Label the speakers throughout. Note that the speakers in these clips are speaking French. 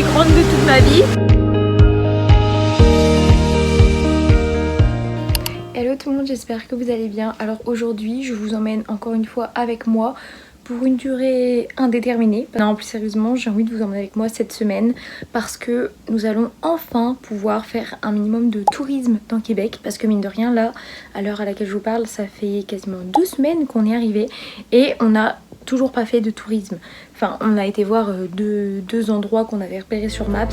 Speaker 1: aussi grande de toute ma vie. Hello tout le monde, j'espère que vous allez bien. Alors aujourd'hui je vous emmène encore une fois avec moi pour une durée indéterminée. Non, plus sérieusement, j'ai envie de vous emmener avec moi cette semaine parce que nous allons enfin pouvoir faire un minimum de tourisme dans Québec. Parce que mine de rien, là, à l'heure à laquelle je vous parle, ça fait quasiment 2 semaines qu'on est arrivé et on n'a toujours pas fait de tourisme. Enfin, on a été voir deux endroits qu'on avait repérés sur Maps.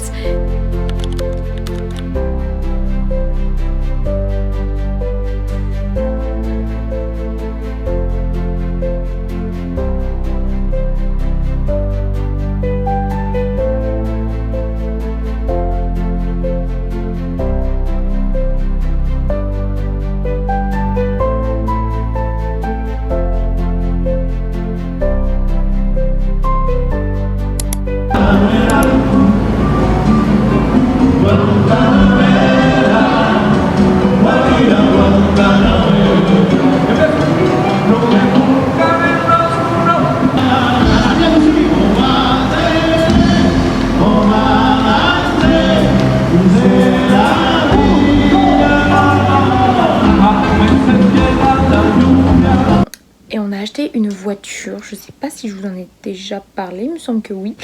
Speaker 1: Et on a acheté une voiture, je sais pas si je vous en ai déjà parlé, il me semble que oui.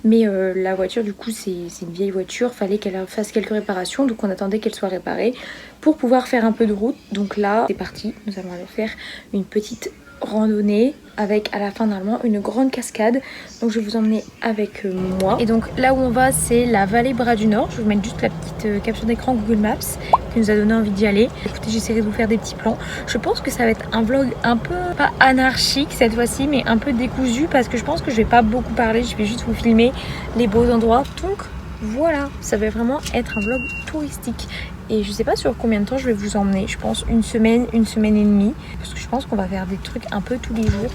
Speaker 1: Mais la voiture du coup c'est une vieille voiture, fallait qu'elle fasse quelques réparations. Donc on attendait qu'elle soit réparée pour pouvoir faire un peu de route. Donc là c'est parti, nous allons aller faire une petite randonnée avec à la fin normalement une grande cascade. Donc je vais vous emmener avec moi. Et donc là où on va c'est la vallée Bras du Nord. Je vais vous mettre juste la petite capture d'écran Google Maps qui nous a donné envie d'y aller. Écoutez, j'essaierai de vous faire des petits plans. Je pense que ça va être un vlog un peu pas anarchique cette fois-ci mais un peu décousu parce que je pense que je vais pas beaucoup parler, je vais juste vous filmer les beaux endroits. Donc voilà, ça va vraiment être un vlog touristique. Et je sais pas sur combien de temps je vais vous emmener. Je pense une semaine et demie. Parce que je pense qu'on va faire des trucs un peu tous les jours.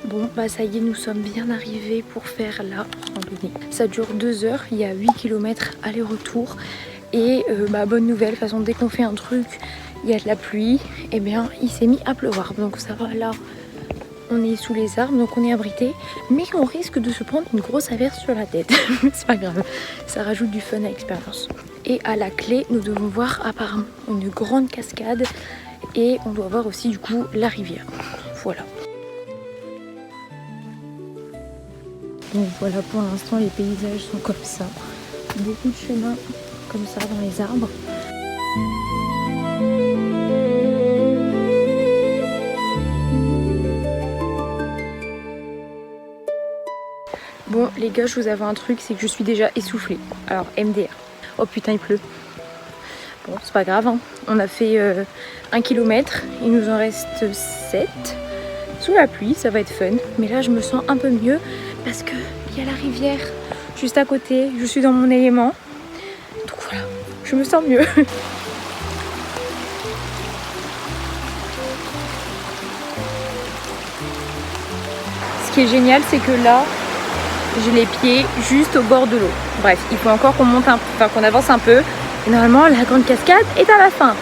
Speaker 1: Bon bah ça y est, nous sommes bien arrivés pour faire la randonnée. Ça dure 2 heures, il y a 8 km aller-retour. Et bonne nouvelle, de toute façon dès qu'on fait un truc, il y a de la pluie. Et bien il s'est mis à pleuvoir. Donc ça va là. On est sous les arbres, donc on est abrité, mais on risque de se prendre une grosse averse sur la tête. C'est pas grave, ça rajoute du fun à l'expérience. Et à la clé, nous devons voir apparemment une grande cascade et on doit voir aussi du coup la rivière. Voilà. Donc voilà, pour l'instant les paysages sont comme ça. Beaucoup de chemins comme ça dans les arbres. Bon les gars, je vous avoue un truc, c'est que je suis déjà essoufflée. Alors MDR. Oh putain il pleut. Bon c'est pas grave hein. On a fait 1 km, il nous en reste 7. Sous la pluie, ça va être fun. Mais là je me sens un peu mieux parce que il y a la rivière juste à côté. Je suis dans mon élément. Donc voilà, je me sens mieux. Ce qui est génial c'est que là j'ai les pieds juste au bord de l'eau. Bref, il faut encore qu'on monte qu'on avance un peu. Et normalement, la grande cascade est à la fin.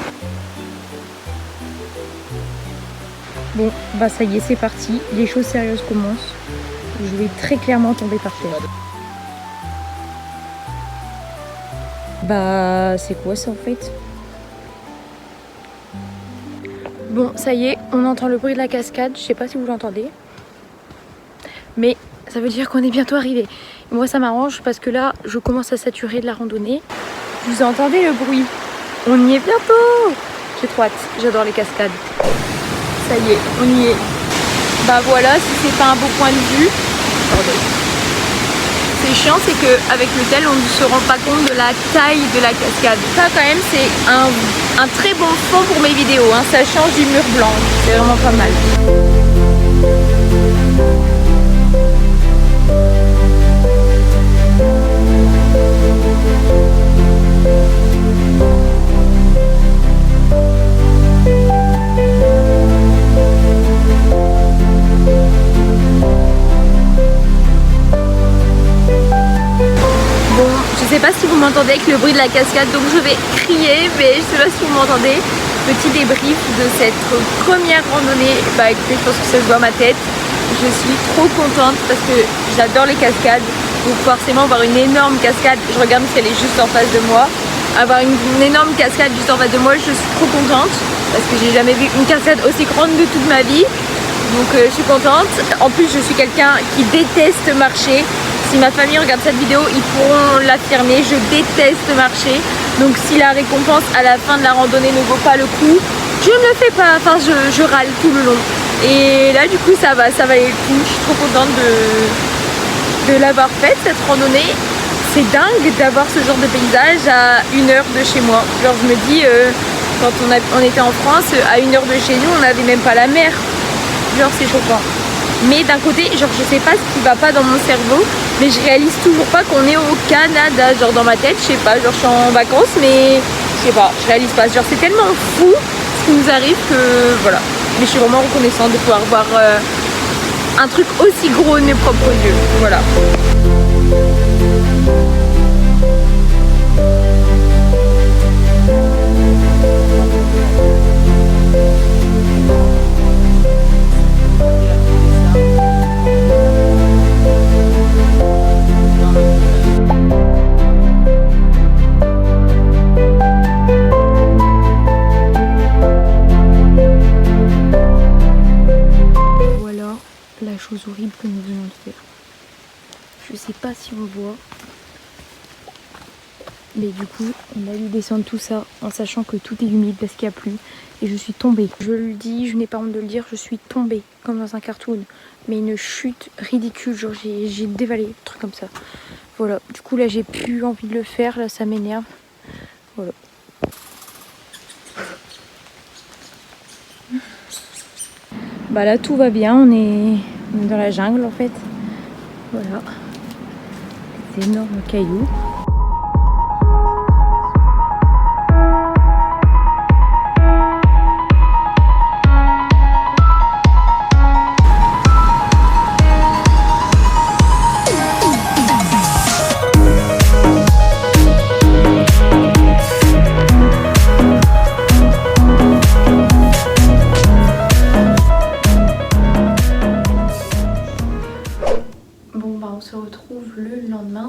Speaker 1: Bon, bah ça y est, c'est parti. Les choses sérieuses commencent. Je vais très clairement tomber par terre. Bah, c'est quoi ça en fait? Bon, ça y est, on entend le bruit de la cascade. Je sais pas si vous l'entendez. Mais ça veut dire qu'on est bientôt arrivé. Moi ça m'arrange parce que là je commence à saturer de la randonnée. Vous entendez le bruit? On y est bientôt. J'ai trop hâte, j'adore les cascades. Ça y est, on y est. Bah voilà, si c'est pas un beau point de vue. Attendez. C'est chiant, c'est qu'avec l'hôtel on ne se rend pas compte de la taille de la cascade. Ça quand même c'est un très bon fond pour mes vidéos hein. Ça change du mur blanc, c'est vraiment pas mal. Je sais pas si vous m'entendez avec le bruit de la cascade, donc je vais crier, mais je sais pas si vous m'entendez. Petit débrief de cette première randonnée. Bah écoutez, je pense que ça se voit à ma tête. Je suis trop contente parce que j'adore les cascades. Donc forcément voir une énorme cascade, je regarde si elle est juste en face de moi. Avoir une énorme cascade juste en face de moi, je suis trop contente parce que j'ai jamais vu une cascade aussi grande de toute ma vie. Donc je suis contente. En plus je suis quelqu'un qui déteste marcher. Si ma famille regarde cette vidéo, ils pourront l'affirmer. Je déteste marcher. Donc si la récompense à la fin de la randonnée ne vaut pas le coup, je ne le fais pas. Enfin je râle tout le long. Et là du coup ça va aller le coup. Je suis trop contente de l'avoir faite cette randonnée. C'est dingue d'avoir ce genre de paysage à 1 heure de chez moi. Genre je me dis quand on était en France, à 1 heure de chez nous, on n'avait même pas la mer. Genre c'est choquant. Mais d'un côté, genre je sais pas ce qui va pas dans mon cerveau, mais je réalise toujours pas qu'on est au Canada. Genre dans ma tête, je sais pas, genre je suis en vacances, mais je sais pas, je réalise pas. Genre c'est tellement fou ce qui nous arrive que voilà. Mais je suis vraiment reconnaissante de pouvoir voir un truc aussi gros de mes propres yeux. Voilà. La chose horrible que nous venons de faire. Je sais pas si on voit, mais du coup on a dû descendre tout ça en sachant que tout est humide parce qu'il y a plu et je suis tombée. Je le dis, je n'ai pas honte de le dire, je suis tombée comme dans un cartoon, mais une chute ridicule, genre j'ai dévalé, un truc comme ça. Voilà, du coup là j'ai plus envie de le faire, là ça m'énerve. Voilà. Bah là tout va bien, on est dans la jungle en fait. Voilà. Des énormes cailloux.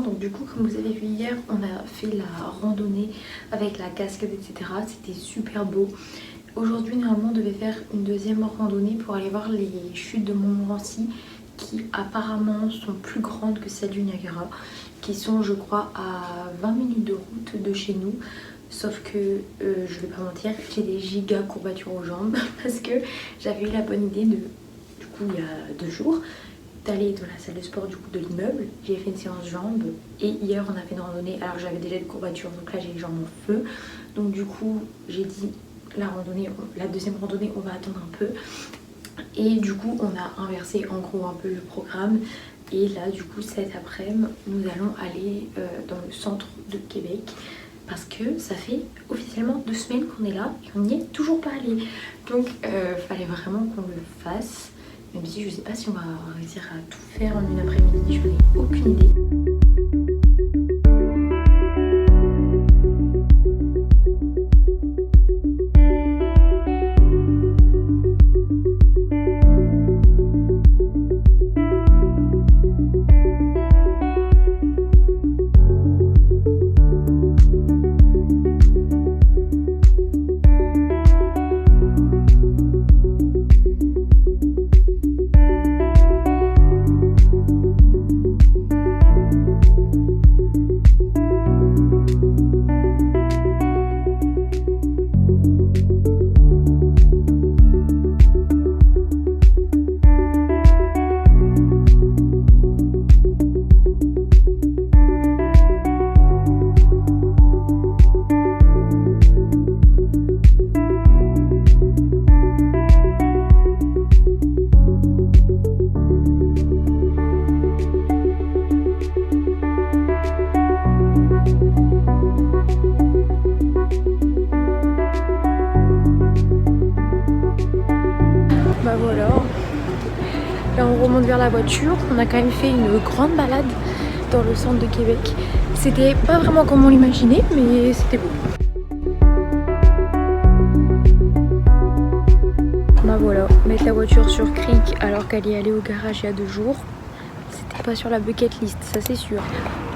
Speaker 1: Donc du coup comme vous avez vu hier, on a fait la randonnée avec la cascade etc. C'était super beau. Aujourd'hui normalement on devait faire une deuxième randonnée pour aller voir les chutes de Montmorency qui apparemment sont plus grandes que celles du Niagara, qui sont je crois à 20 minutes de route de chez nous. Sauf que je vais pas mentir, j'ai des giga courbatures aux jambes parce que j'avais eu la bonne idée de, du coup il y a 2 jours, d'aller dans la salle de sport du coup de l'immeuble. J'ai fait une séance jambes et hier on a fait une randonnée, alors j'avais déjà des courbatures donc là j'ai les jambes en feu. Donc du coup j'ai dit la randonnée, la deuxième randonnée on va attendre un peu. Et du coup on a inversé en gros un peu le programme. Et là du coup cet après-midi nous allons aller dans le centre de Québec. Parce que ça fait officiellement 2 semaines qu'on est là et on n'y est toujours pas allé. Donc fallait vraiment qu'on le fasse. Même si je sais pas si on va réussir à tout faire en une après-midi, je n'ai aucune idée. Bah voilà, là on remonte vers la voiture. On a quand même fait une grande balade dans le centre de Québec. C'était pas vraiment comme on l'imaginait, mais c'était beau. Voilà, mettre la voiture sur Creek alors qu'elle est allée au garage il y a 2 jours, c'était pas sur la bucket list, ça c'est sûr.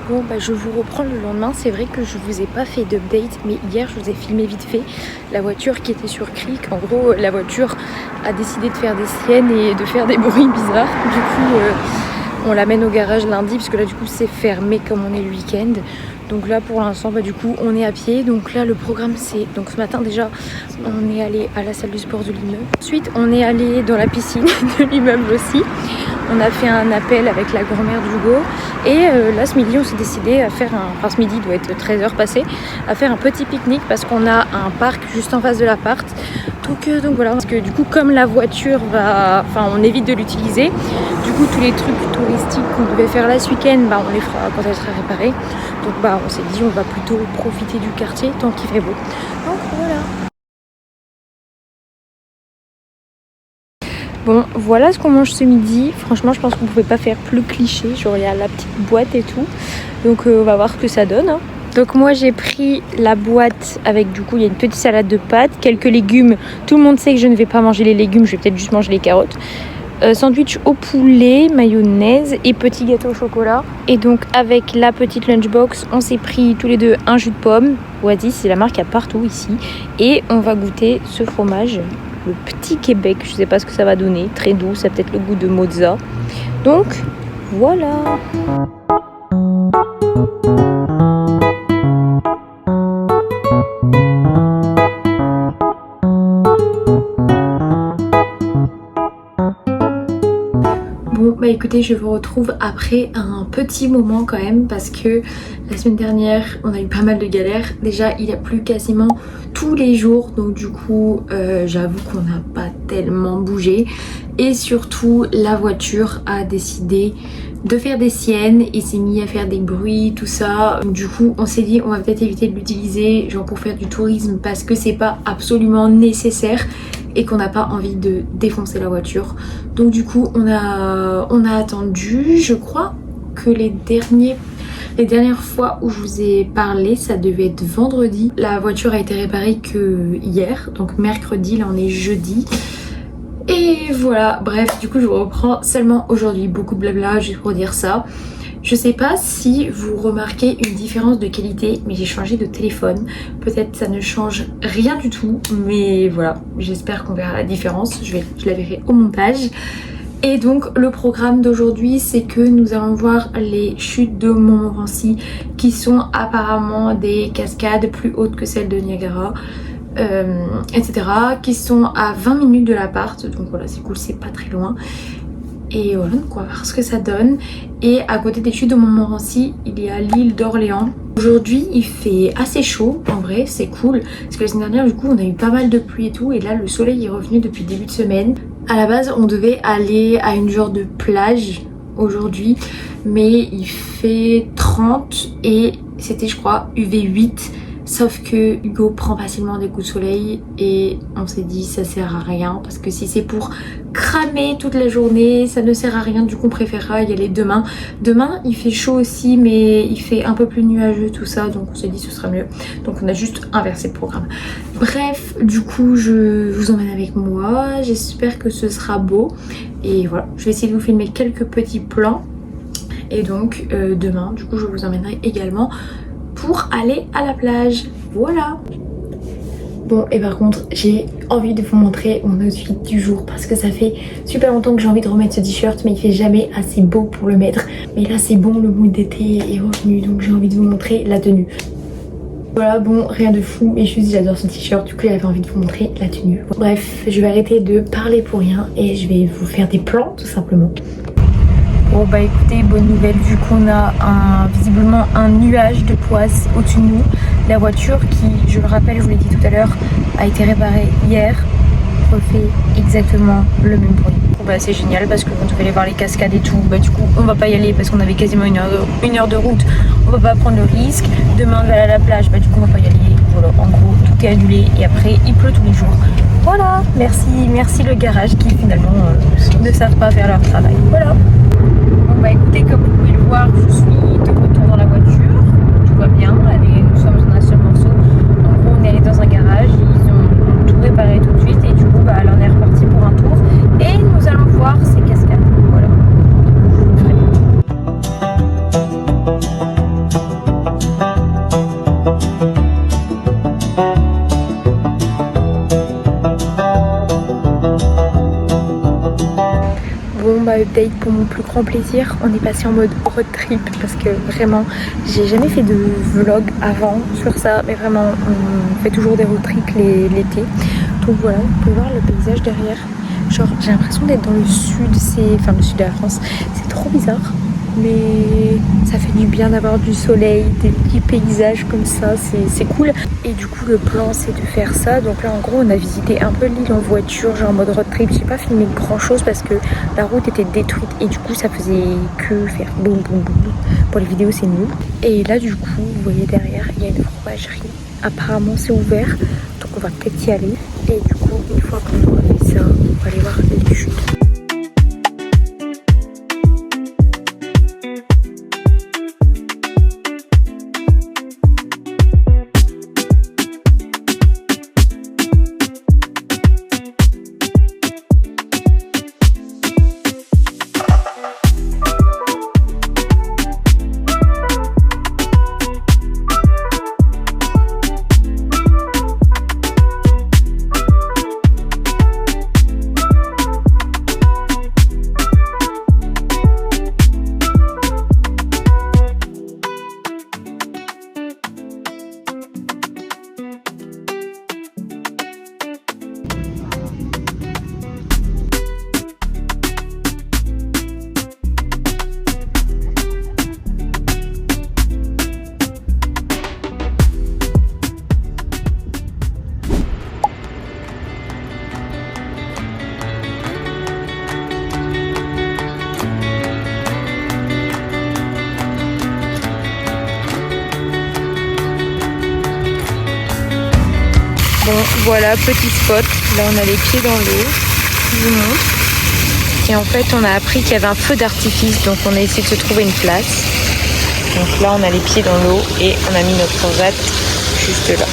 Speaker 1: Bon bah je vous reprends le lendemain, c'est vrai que je vous ai pas fait d'update, mais hier je vous ai filmé vite fait la voiture qui était sur Creek. En gros la voiture a décidé de faire des siennes et de faire des bruits bizarres, du coup on l'amène au garage lundi parce que là du coup c'est fermé comme on est le week-end. Donc là pour l'instant bah, du coup on est à pied. Donc là le programme c'est, donc ce matin déjà on est allé à la salle du sport de l'immeuble. Ensuite on est allé dans la piscine de l'immeuble aussi. On a fait un appel avec la grand-mère d'Hugo. Et là ce midi on s'est décidé à faire un, enfin ce midi doit être 13h passé, à faire un petit pique-nique parce qu'on a un parc juste en face de l'appart. Donc voilà, parce que du coup comme la voiture va, enfin on évite de l'utiliser, du coup tous les trucs touristiques qu'on devait faire là ce week-end, bah on les fera quand elle sera réparée. Donc bah on s'est dit on va plutôt profiter du quartier tant qu'il fait beau. Donc voilà. Bon, voilà ce qu'on mange ce midi. Franchement, je pense qu'on ne pouvait pas faire plus cliché. Genre, il y a la petite boîte et tout. Donc, on va voir ce que ça donne. Hein. Donc, moi, j'ai pris la boîte avec, du coup, il y a une petite salade de pâtes, quelques légumes. Tout le monde sait que je ne vais pas manger les légumes. Je vais peut-être juste manger les carottes. Sandwich au poulet, mayonnaise et petit gâteau au chocolat. Et donc, avec la petite lunchbox, on s'est pris tous les deux un jus de pomme. Oasis, c'est la marque qu'il y a partout ici. Et on va goûter ce fromage. Le petit Québec, je sais pas ce que ça va donner, très doux, ça a peut-être le goût de mozza. Donc voilà. Bon bah écoutez, je vous retrouve après un petit moment quand même parce que la semaine dernière on a eu pas mal de galères. Déjà il a plu quasiment tous les jours, donc du coup j'avoue qu'on n'a pas tellement bougé. Et surtout la voiture a décidé de faire des siennes et s'est mis à faire des bruits, tout ça. Donc, du coup on s'est dit on va peut-être éviter de l'utiliser genre pour faire du tourisme parce que c'est pas absolument nécessaire et qu'on n'a pas envie de défoncer la voiture. Donc du coup on a attendu. Je crois que les dernières fois où je vous ai parlé, ça devait être vendredi. La voiture a été réparée que hier, donc mercredi, là on est jeudi. Et voilà, bref, du coup je vous reprends seulement aujourd'hui. Beaucoup de blabla juste pour dire ça. Je sais pas si vous remarquez une différence de qualité, mais j'ai changé de téléphone. Peut-être ça ne change rien du tout, mais voilà, j'espère qu'on verra la différence. Je la verrai au montage. Et donc le programme d'aujourd'hui, c'est que nous allons voir les chutes de Montmorency qui sont apparemment des cascades plus hautes que celles de Niagara. Etc. qui sont à 20 minutes de l'appart, donc voilà c'est cool, c'est pas très loin. Et voilà, donc on va voir ce que ça donne. Et à côté des chutes de Montmorency, il y a l'île d'Orléans. Aujourd'hui il fait assez chaud, en vrai c'est cool, parce que la semaine dernière du coup on a eu pas mal de pluie et tout, et là le soleil est revenu depuis le début de semaine. À la base on devait aller à une genre de plage aujourd'hui, mais il fait 30 et c'était je crois UV8. Sauf que Hugo prend facilement des coups de soleil et on s'est dit ça sert à rien parce que si c'est pour cramer toute la journée ça ne sert à rien, du coup on préférera y aller demain. Demain il fait chaud aussi mais il fait un peu plus nuageux tout ça, donc on s'est dit ce sera mieux, donc on a juste inversé le programme. Bref, du coup je vous emmène avec moi, j'espère que ce sera beau et voilà, je vais essayer de vous filmer quelques petits plans et donc demain du coup je vous emmènerai également pour aller à la plage. Voilà. Bon et par contre j'ai envie de vous montrer mon outfit du jour parce que ça fait super longtemps que j'ai envie de remettre ce t-shirt mais il fait jamais assez beau pour le mettre. Mais là c'est bon, le mood d'été est revenu, donc j'ai envie de vous montrer la tenue. Voilà, bon rien de fou mais juste j'adore ce t-shirt, du coup j'avais envie de vous montrer la tenue. Bref, je vais arrêter de parler pour rien et je vais vous faire des plans tout simplement. Bon bah écoutez, bonne nouvelle, vu qu'on a visiblement un nuage de poisse au-dessus de nous. La voiture qui, je le rappelle, je vous l'ai dit tout à l'heure, a été réparée hier, refait exactement le même bruit. Bon bah c'est génial parce qu'on devait aller voir les cascades et tout. Bah du coup on va pas y aller parce qu'on avait quasiment une heure de route. On va pas prendre le risque. Demain on va aller à la plage, bah du coup on va pas y aller. Voilà, en gros tout est annulé et après il pleut tous les jours. Voilà, merci le garage qui finalement ne savent pas faire leur travail. Voilà. Bon bah écoutez, comme vous pouvez le voir, je suis de retour dans la voiture, tout va bien, allez, nous sommes dans un seul morceau. En gros on est allé dans un garage, ils ont tout réparé tout de suite et du coup bah là on est reparti pour un tour. Bon bah update pour mon plus grand plaisir, on est passé en mode road trip parce que vraiment j'ai jamais fait de vlog avant sur ça, mais vraiment on fait toujours des road trips l'été. Donc voilà, vous pouvez voir le paysage derrière. Genre j'ai l'impression d'être dans le sud, enfin le sud de la France, c'est trop bizarre. Mais ça fait du bien d'avoir du soleil, des petits paysages comme ça, c'est cool. Et du coup le plan c'est de faire ça. Donc là en gros on a visité un peu l'île en voiture, genre en mode road trip. J'ai pas filmé grand chose parce que la route était détruite et du coup ça faisait que faire boum boum boum. Pour les vidéos c'est nul. Et là du coup vous voyez derrière il y a une fromagerie. Apparemment c'est ouvert donc on va peut-être y aller. Et du coup une fois qu'on aura fait ça on va aller voir les chutes. Bon voilà, petit spot, là on a les pieds dans l'eau, je vous montre. Et en fait on a appris qu'il y avait un feu d'artifice, donc on a essayé de se trouver une place. Donc là on a les pieds dans l'eau et on a mis notre vat juste là.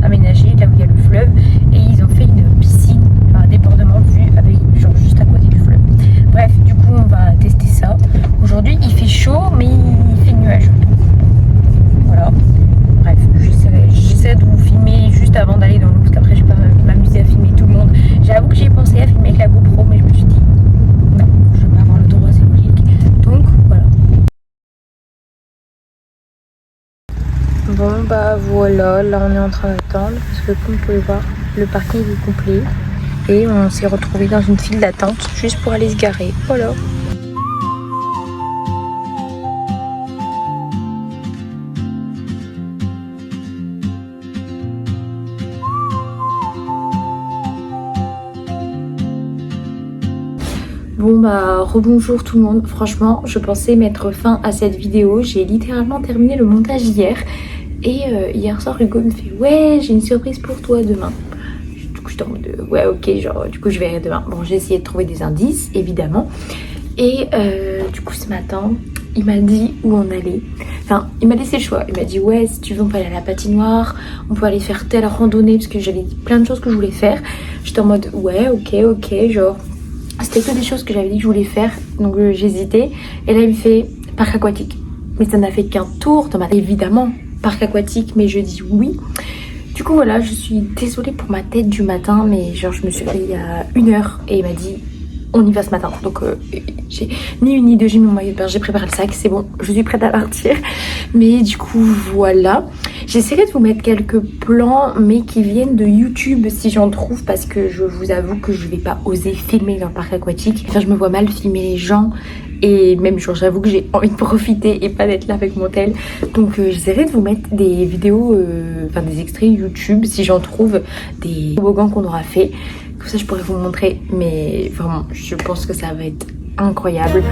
Speaker 1: Aménagé là où il y a le fleuve et ils ont fait une piscine à débordement vue avec genre juste à côté du fleuve. Bref, du coup on va tester ça. Aujourd'hui il fait chaud mais il fait nuageux. Voilà. Bref, j'essaie de vous filmer juste avant d'aller dans l'eau parce qu'après je vais pas m'amuser à filmer tout le monde. J'avoue que j'ai pensé à filmer avec la GoPro mais je me suis dit non, je vais pas avoir le droit, c'est logique. Donc voilà. Bon bah voilà, là on est en train d'attendre parce que comme vous pouvez voir le parking est complet et on s'est retrouvé dans une file d'attente juste pour aller se garer. Voilà. Bon bah rebonjour tout le monde, franchement je pensais mettre fin à cette vidéo, j'ai littéralement terminé le montage hier et hier soir Hugo me fait ouais j'ai une surprise pour toi demain. Du coup j'étais en mode ouais ok genre du coup je verrai demain. Bon j'ai essayé de trouver des indices évidemment et du coup ce matin il m'a dit où on allait, enfin il m'a laissé le choix, il m'a dit ouais si tu veux on peut aller à la patinoire, on peut aller faire telle randonnée parce que j'avais plein de choses que je voulais faire. J'étais en mode ouais ok genre c'était que des choses que j'avais dit que je voulais faire, donc j'hésitais. Et là il me fait parc aquatique. Mais ça n'a fait qu'un tour dans ma tête. Évidemment, parc aquatique, mais je dis oui. Du coup voilà, je suis désolée pour ma tête du matin, mais genre je me suis réveillée il y a 1 heure et il m'a dit on y va ce matin. Donc j'ai ni une ni deux, j'ai mis mon maillot de bain, j'ai préparé le sac, c'est bon, je suis prête à partir. Mais du coup voilà, j'essaierai de vous mettre quelques plans mais qui viennent de YouTube si j'en trouve, parce que je vous avoue que je vais pas oser filmer dans le parc aquatique. Enfin je me vois mal filmer les gens Et même genre j'avoue que j'ai envie de profiter et pas d'être là avec mon tel. Donc j'essaierai de vous mettre des vidéos, enfin des extraits YouTube si j'en trouve, des toboggans qu'on aura fait. Comme ça je pourrais vous montrer. Mais vraiment je pense que ça va être incroyable.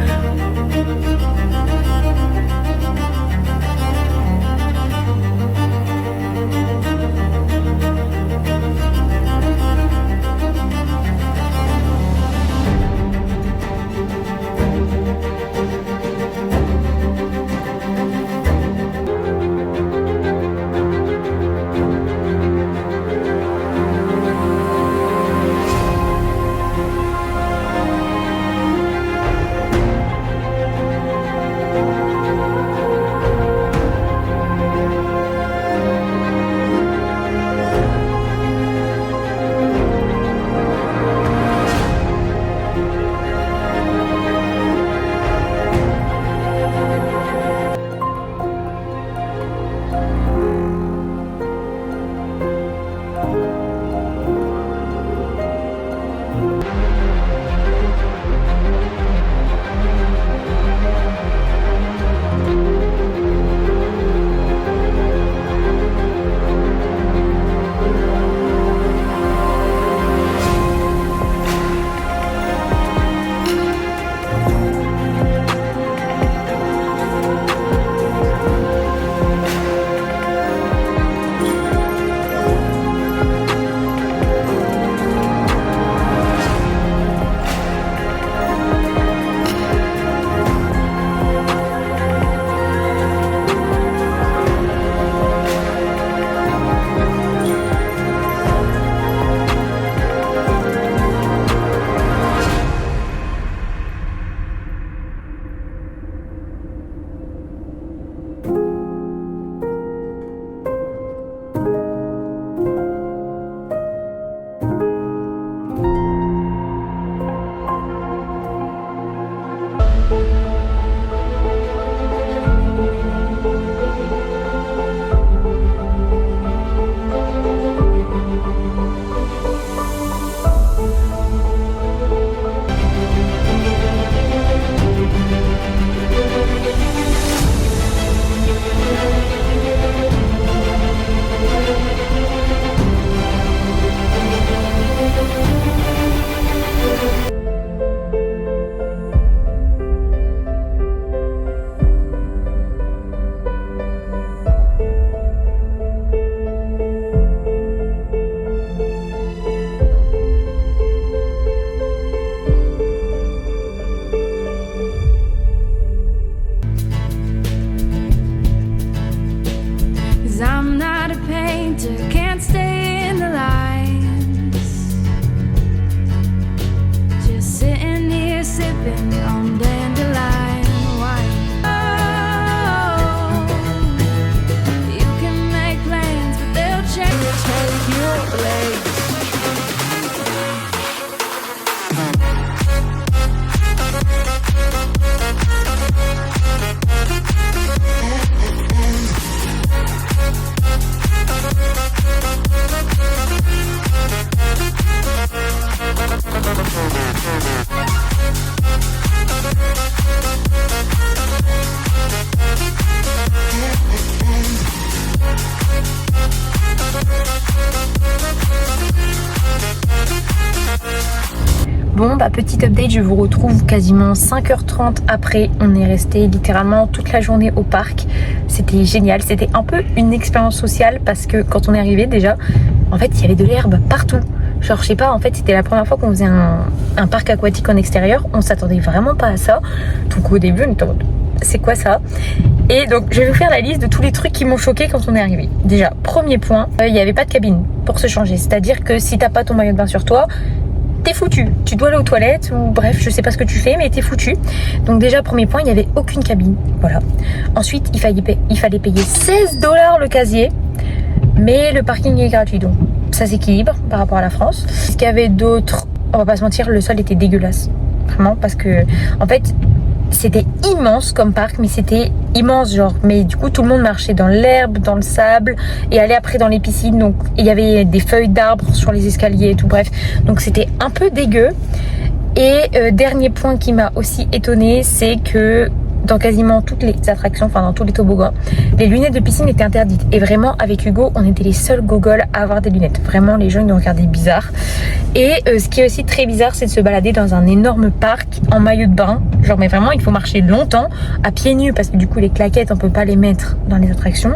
Speaker 1: Bon bah petit update, je vous retrouve quasiment 5h30 après. On est resté littéralement toute la journée au parc. C'était génial, c'était un peu une expérience sociale parce que quand on est arrivé déjà, en fait il y avait de l'herbe partout. Genre je sais pas, en fait c'était la première fois qu'on faisait un parc aquatique en extérieur. On s'attendait vraiment pas à ça. Donc au début on était en mode, c'est quoi ça? Et donc je vais vous faire la liste de tous les trucs qui m'ont choqué quand on est arrivé. Déjà, premier point, il n'y avait pas de cabine pour se changer. C'est-à-dire que si t'as pas ton maillot de bain sur toi, t'es foutu. Tu dois aller aux toilettes ou bref, je sais pas ce que tu fais, mais t'es foutu. Donc déjà, premier point, il n'y avait aucune cabine. Voilà. Ensuite, il fallait payer 16 $ le casier, mais le parking est gratuit. Donc ça s'équilibre par rapport à la France. Ce qu'il y avait d'autre, on va pas se mentir, le sol était dégueulasse. Vraiment, parce que en fait, c'était immense comme parc, mais c'était immense genre. Mais du coup, tout le monde marchait dans l'herbe, dans le sable et allait après dans les piscines. Donc, il y avait des feuilles d'arbres sur les escaliers et tout. Bref, donc c'était un peu dégueu. Et dernier point qui m'a aussi étonnée, c'est que dans quasiment toutes les attractions, enfin dans tous les toboggans, les lunettes de piscine étaient interdites. Et vraiment, avec Hugo, on était les seuls gogoles à avoir des lunettes. Vraiment, les gens ils nous regardaient bizarre. Et ce qui est aussi très bizarre, c'est de se balader dans un énorme parc en maillot de bain. Genre, mais vraiment, il faut marcher longtemps à pieds nus parce que du coup, les claquettes, on peut pas les mettre dans les attractions.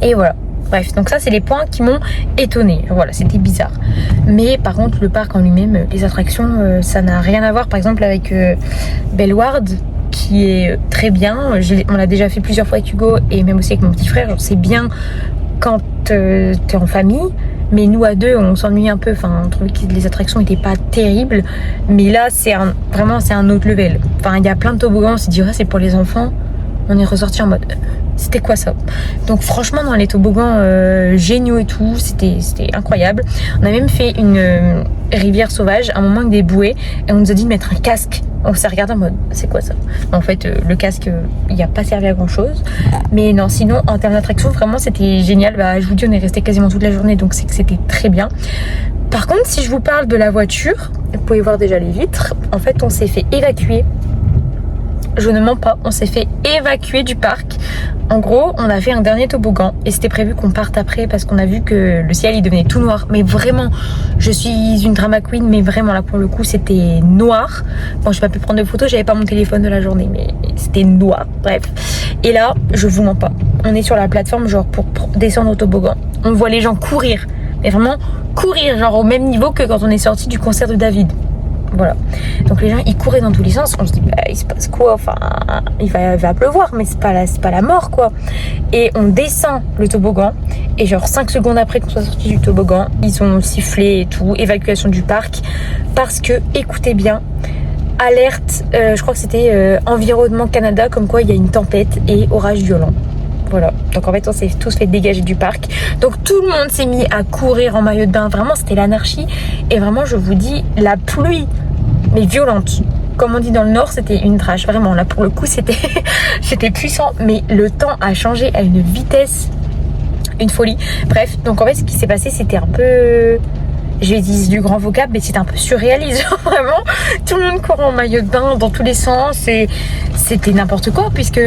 Speaker 1: Et voilà. Bref, donc ça c'est les points qui m'ont étonnée. Voilà, c'était bizarre. Mais par contre, le parc en lui-même, les attractions, ça n'a rien à voir. Par exemple, avec Bellward, qui est très bien. On l'a déjà fait plusieurs fois avec Hugo et même aussi avec mon petit frère. Genre, c'est bien quand t'es en famille. Mais nous à deux, on s'ennuie un peu. Enfin, on trouvait que les attractions n'étaient pas terribles. Mais là, vraiment, c'est un autre level. Enfin, il y a plein de toboggans. On s'est dit, c'est pour les enfants. On est ressorti en mode, c'était quoi ça? Donc franchement, dans les toboggans géniaux et tout, c'était incroyable. On a même fait une rivière sauvage, un moment avec des bouées, et on nous a dit de mettre un casque. On s'est regardé en mode, c'est quoi ça? En fait, le casque, il n'a pas servi à grand chose. Mais non, sinon, en termes d'attraction, vraiment, c'était génial. Bah, je vous dis, on est resté quasiment toute la journée, donc c'est que c'était très bien. Par contre, si je vous parle de la voiture, vous pouvez voir déjà les vitres. En fait, on s'est fait évacuer. Je ne mens pas, on s'est fait évacuer du parc. En gros, on a fait un dernier toboggan et c'était prévu qu'on parte après parce qu'on a vu que le ciel il devenait tout noir. Mais vraiment, je suis une drama queen, mais vraiment là pour le coup c'était noir. Bon, j'ai pas pu prendre de photos, j'avais pas mon téléphone de la journée, mais c'était noir. Bref. Et là, je vous mens pas, on est sur la plateforme genre pour descendre au toboggan. On voit les gens courir, mais vraiment courir, genre au même niveau que quand on est sorti du concert de David. Voilà. Donc les gens ils couraient dans tous les sens. On se dit il se passe quoi? Enfin, il va pleuvoir, mais c'est pas la mort quoi. Et on descend le toboggan et genre 5 secondes après qu'on soit sorti du toboggan, ils ont sifflé et tout, évacuation du parc parce que écoutez bien, alerte, je crois que c'était Environnement Canada, comme quoi il y a une tempête et orage violent. Voilà, donc en fait on s'est tous fait dégager du parc. Donc tout le monde s'est mis à courir en maillot de bain. Vraiment c'était l'anarchie. Et vraiment je vous dis, la pluie, mais violente. Comme on dit dans le nord, c'était une trash. Vraiment là pour le coup c'était c'était puissant. Mais le temps a changé à une vitesse, une folie. Bref, donc en fait ce qui s'est passé c'était un peu... Je vais dire du grand vocable, mais c'était un peu surréaliste. Vraiment, tout le monde court en maillot de bain dans tous les sens et c'était n'importe quoi puisque...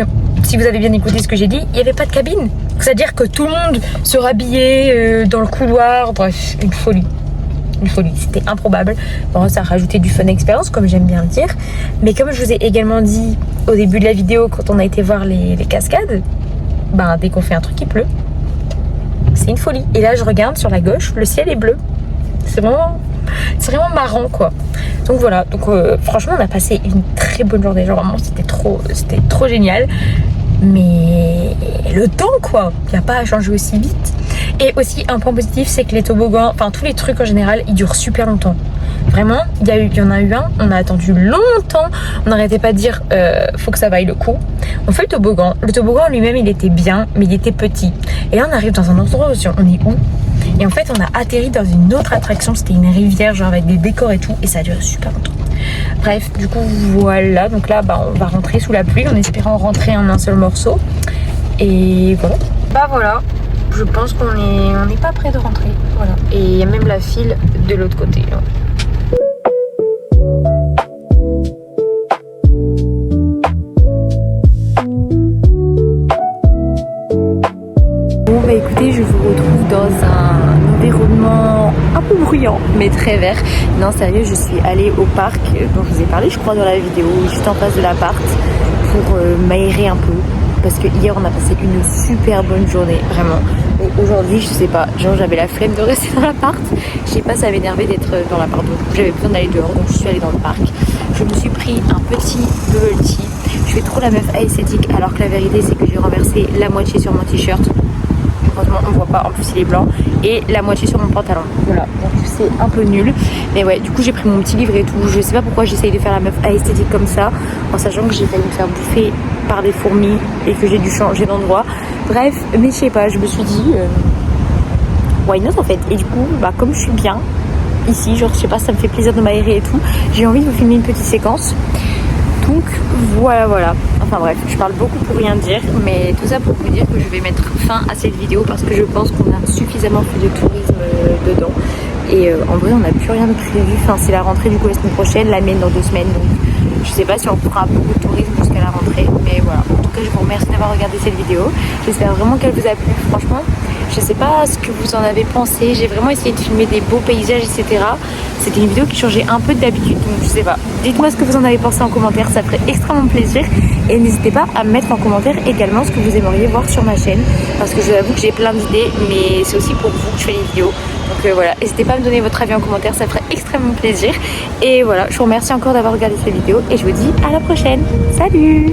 Speaker 1: Si vous avez bien écouté ce que j'ai dit, il n'y avait pas de cabine. C'est-à-dire que tout le monde se rhabillait dans le couloir. Bref, une folie. Une folie. C'était improbable. Bon, ça a rajouté du fun expérience, comme j'aime bien le dire. Mais comme je vous ai également dit au début de la vidéo, quand on a été voir les cascades, ben, dès qu'on fait un truc, il pleut. C'est une folie. Et là, je regarde sur la gauche, le ciel est bleu. C'est vraiment marrant, quoi. Donc voilà. Donc franchement, on a passé une très bonne journée. Genre vraiment, c'était trop génial. Mais le temps quoi, il n'y a pas à changer aussi vite. Et aussi un point positif, c'est que les toboggans, enfin tous les trucs en général, ils durent super longtemps. Vraiment, il y en a eu un, on a attendu longtemps, on n'arrêtait pas de dire faut que ça vaille le coup. On fait le toboggan lui-même il était bien, mais il était petit. Et là on arrive dans un endroit où on est où? Et en fait on a atterri dans une autre attraction, c'était une rivière genre avec des décors et tout, et ça a duré super longtemps. Bref, du coup voilà, donc là on va rentrer sous la pluie en espérant rentrer en un seul morceau. Et voilà. Bah voilà, je pense qu'on n'est pas près de rentrer. Voilà. Et il y a même la file de l'autre côté. Bon bah écoutez, je vous retrouve dans un environnement un peu bruyant mais très vert. Non sérieux, je suis allée au parc dont je vous ai parlé je crois dans la vidéo, juste en face de l'appart pour m'aérer un peu. Parce que hier on a passé une super bonne journée, vraiment. Aujourd'hui, je sais pas, genre j'avais la flemme de rester dans l'appart. Je sais pas, ça m'énervait d'être dans l'appart, donc j'avais besoin d'aller dehors, donc je suis allée dans le parc. Je me suis pris un petit bubble tea. Je fais trop la meuf esthétique, alors que la vérité c'est que j'ai renversé la moitié sur mon t-shirt. Heureusement on voit pas, en plus il est blanc. Et la moitié sur mon pantalon. Voilà, donc c'est un peu nul. Mais ouais, du coup j'ai pris mon petit livre et tout. Je sais pas pourquoi j'essaye de faire la meuf esthétique comme ça, en sachant que j'ai failli me faire bouffer par des fourmis et que j'ai dû changer d'endroit. Bref, mais je sais pas, je me suis dit why not en fait. Et du coup, bah comme je suis bien ici, genre je sais pas, ça me fait plaisir de m'aérer et tout, j'ai envie de vous filmer une petite séquence. Donc voilà. Enfin bref, je parle beaucoup pour rien dire, mais tout ça pour vous dire que je vais mettre fin à cette vidéo parce que je pense qu'on a suffisamment fait de tourisme dedans Et en vrai on n'a plus rien de prévu, enfin c'est la rentrée du coup la semaine prochaine, la mienne dans 2 semaines, donc je sais pas si on fera beaucoup de tourisme jusqu'à la rentrée, mais voilà. En tout cas je vous remercie d'avoir regardé cette vidéo, j'espère vraiment qu'elle vous a plu. Franchement je sais pas ce que vous en avez pensé, j'ai vraiment essayé de filmer des beaux paysages etc. C'était une vidéo qui changeait un peu d'habitude, donc je sais pas, dites-moi ce que vous en avez pensé en commentaire, ça ferait extrêmement plaisir. Et n'hésitez pas à me mettre en commentaire également ce que vous aimeriez voir sur ma chaîne, parce que je vous avoue que j'ai plein d'idées, mais c'est aussi pour vous que je fais les vidéos. Donc voilà, n'hésitez pas à me donner votre avis en commentaire, ça ferait extrêmement plaisir. Et voilà, je vous remercie encore d'avoir regardé cette vidéo et je vous dis à la prochaine. Salut!